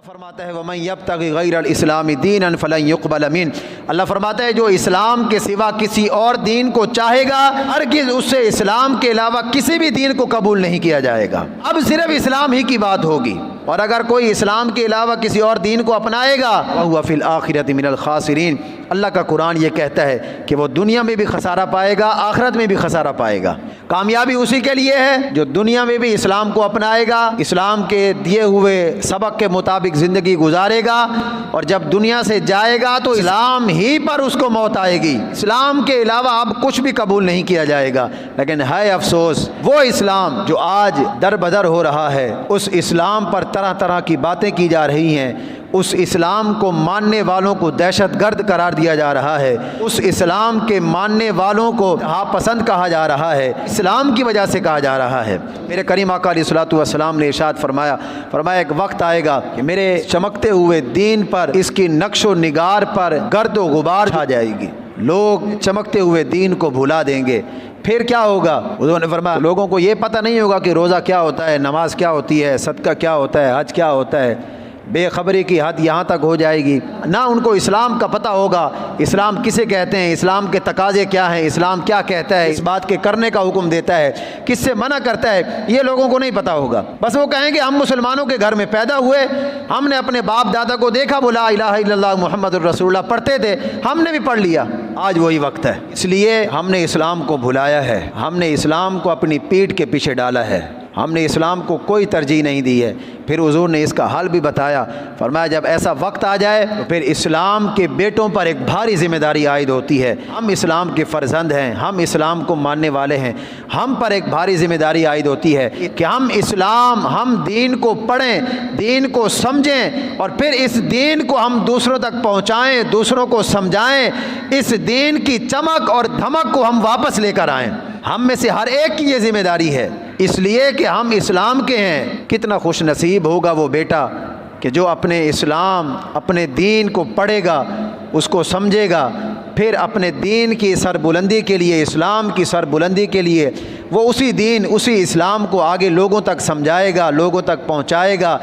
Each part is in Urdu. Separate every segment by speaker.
Speaker 1: فرماتا ہے وَمَن يَبْتَغِ غَيْرَ الْإِسْلَامِ دِينًا فَلَن يُقْبَلَ مِنْهُ۔ اللہ فرماتا ہے جو اسلام کے سوا کسی اور دین کو چاہے گا ہرگز اس سے اسلام کے علاوہ کسی بھی دین کو قبول نہیں کیا جائے گا۔ اب صرف اسلام ہی کی بات ہوگی، اور اگر کوئی اسلام کے علاوہ کسی اور دین کو اپنائے گا وَهُوَ فِي الْآخِرَةِ مِنَ الْخَاسِرِينَ، اللہ کا قرآن یہ کہتا ہے کہ وہ دنیا میں بھی خسارہ پائے گا، آخرت میں بھی خسارہ پائے گا۔ کامیابی اسی کے لیے ہے جو دنیا میں بھی اسلام کو اپنائے گا، اسلام کے دیے ہوئے سبق کے مطابق زندگی گزارے گا، اور جب دنیا سے جائے گا تو اسلام ہی پر اس کو موت آئے گی، اسلام کے علاوہ اب کچھ بھی قبول نہیں کیا جائے گا۔ لیکن ہے افسوس وہ اسلام جو آج در بدر ہو رہا ہے، اس اسلام پر طرح طرح کی باتیں کی جا رہی ہیں، اس اسلام کو ماننے والوں کو دہشت گرد قرار دیا جا رہا ہے، اس اسلام کے ماننے والوں کو پسند کہا جا رہا ہے، اسلام کی وجہ سے کہا جا رہا ہے۔ میرے کریم آقا علیہ الصلوۃ والسلام نے ارشاد فرمایا ایک وقت آئے گا کہ میرے چمکتے ہوئے دین پر، اس کی نقش و نگار پر گرد و غبار چھا جائے گی، لوگ چمکتے ہوئے دین کو بھلا دیں گے۔ پھر کیا ہوگا؟ حضور نے فرمایا لوگوں کو یہ پتہ نہیں ہوگا کہ روزہ کیا ہوتا ہے، نماز کیا ہوتی ہے، صدقہ کیا ہوتا ہے، حج کیا ہوتا ہے، بے خبری کی حد یہاں تک ہو جائے گی۔ نہ ان کو اسلام کا پتہ ہوگا، اسلام کسے کہتے ہیں، اسلام کے تقاضے کیا ہیں، اسلام کیا کہتا ہے، اس بات کے کرنے کا حکم دیتا ہے، کس سے منع کرتا ہے، یہ لوگوں کو نہیں پتہ ہوگا۔ بس وہ کہیں گے ہم مسلمانوں کے گھر میں پیدا ہوئے، ہم نے اپنے باپ دادا کو دیکھا وہ لا الہ الا اللہ محمد الرسول اللہ پڑھتے تھے، ہم نے بھی پڑھ لیا۔ آج وہی وقت ہے، اس لیے ہم نے اسلام کو بھلایا ہے، ہم نے اسلام کو اپنی پیٹھ کے پیچھے ڈالا ہے، ہم نے اسلام کو کوئی ترجیح نہیں دی ہے۔ پھر حضور نے اس کا حل بھی بتایا، فرمایا جب ایسا وقت آ جائے تو پھر اسلام کے بیٹوں پر ایک بھاری ذمہ داری عائد ہوتی ہے۔ ہم اسلام کے فرزند ہیں، ہم اسلام کو ماننے والے ہیں، ہم پر ایک بھاری ذمہ داری عائد ہوتی ہے کہ ہم دین کو پڑھیں، دین کو سمجھیں، اور پھر اس دین کو ہم دوسروں تک پہنچائیں، دوسروں کو سمجھائیں، اس دین کی چمک اور دھمک کو ہم واپس لے کر آئیں۔ ہم میں سے ہر ایک کی یہ ذمہ داری ہے، اس لیے کہ ہم اسلام کے ہیں۔ کتنا خوش نصیب ہوگا وہ بیٹا کہ جو اپنے اسلام، اپنے دین کو پڑھے گا، اس کو سمجھے گا، پھر اپنے دین کی سربلندی کے لیے، اسلام کی سربلندی کے لیے وہ اسی دین، اسی اسلام کو آگے لوگوں تک سمجھائے گا، لوگوں تک پہنچائے گا،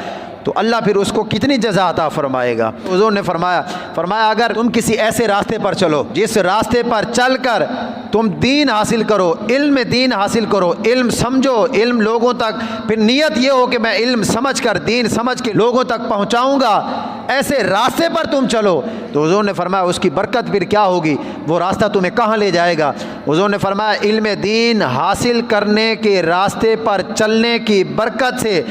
Speaker 1: تو اللہ پھر اس کو کتنی جزا عطا فرمائے گا۔ حضور نے فرمایا اگر تم کسی ایسے راستے پر چلو جس راستے پر چل کر تم دین حاصل کرو، علم دین حاصل کرو، علم سمجھو، علم لوگوں تک، پھر نیت یہ ہو کہ میں علم سمجھ کر، دین سمجھ کے لوگوں تک پہنچاؤں گا، ایسے راستے پر تم چلو، تو حضور نے فرمایا اس کی برکت پھر کیا ہوگی، وہ راستہ تمہیں کہاں لے جائے گا۔ حضور نے فرمایا علم دین حاصل کرنے کے راستے پر چلنے کی برکت سے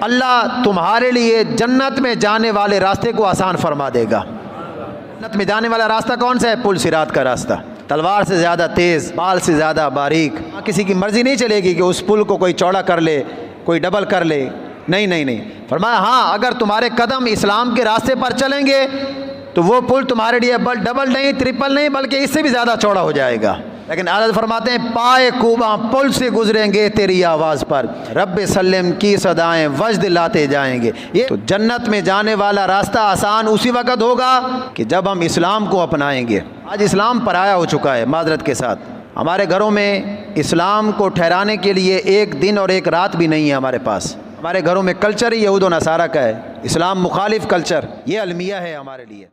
Speaker 1: اللہ تمہارے لیے جنت میں جانے والے راستے کو آسان فرما دے گا۔ جنت میں جانے والا راستہ کون سا ہے؟ پل صراط کا راستہ، تلوار سے زیادہ تیز، بال سے زیادہ باریک۔ کسی کی مرضی نہیں چلے گی کہ اس پل کو کوئی چوڑا کر لے، کوئی ڈبل کر لے، نہیں۔ فرمایا ہاں اگر تمہارے قدم اسلام کے راستے پر چلیں گے تو وہ پل تمہارے لیے ڈبل نہیں، ٹرپل نہیں، بلکہ اس سے بھی زیادہ چوڑا ہو جائے گا۔ لیکن حضرت فرماتے ہیں پائے کوباں پل سے گزریں گے تیری آواز پر، رب سلم کی صدائیں وجد لاتے جائیں گے۔ یہ تو جنت میں جانے والا راستہ آسان اسی وقت ہوگا کہ جب ہم اسلام کو اپنائیں گے۔ آج اسلام پرایا ہو چکا ہے، معذرت کے ساتھ ہمارے گھروں میں اسلام کو ٹھہرانے کے لیے ایک دن اور ایک رات بھی نہیں ہے ہمارے پاس۔ ہمارے گھروں میں کلچر ہی یہود و نصارہ کا ہے، اسلام مخالف کلچر، یہ المیہ ہے ہمارے لیے۔